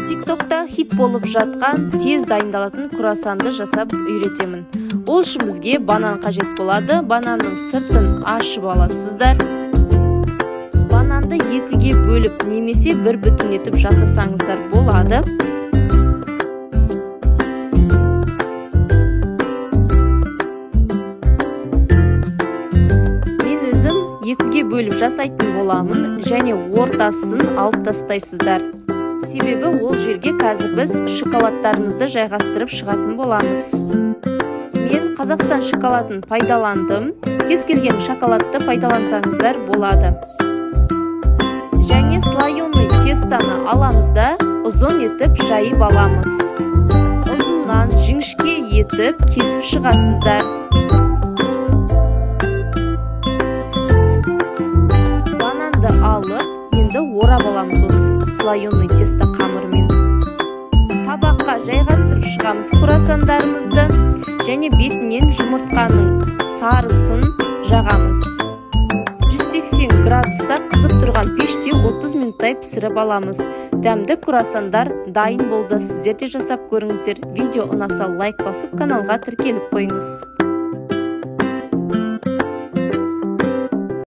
TikTok'ta hit болып жатқан тез дайындалатын круассанды жасап үйретемін. Ол үшін бізге банан қажет болады. Бананның сыртын ашып аласыздар. Бананды екіге бөліп немесе бір бүтін етіп жасасаңыздар болады. Мен өзім екіге бөліп жасайтын боламын және ортасын алып тастайсыздар. Себебі ол жерге қазір біз шоколадтарымызды жайғастырып шығатын боламыз. Мен Қазақстан шоколадын пайдаландым. Кез келген шоколадты пайдалансаңыздар болады. Және слоеный тестаны аламыз да ұзын етіп жайып аламыз. Ұзыннан жіңішке етіп кесіп шығасыздар. Бананды алып, енді орап аламыз осы слоеный тесто қамырмен. Табаққа жайғастырып шығамыз круассандарымызды және бетінен жұмыртқаның сарысын жағамыз. 180 градуста қызып тұрған пеште 30 минуттай пісіріп аламыз. Дәмді круассандар дайын болды. Сіздер де жасап көріңіздер. Видео ұнаса лайк басып, каналға тіркеліп қойыңыз.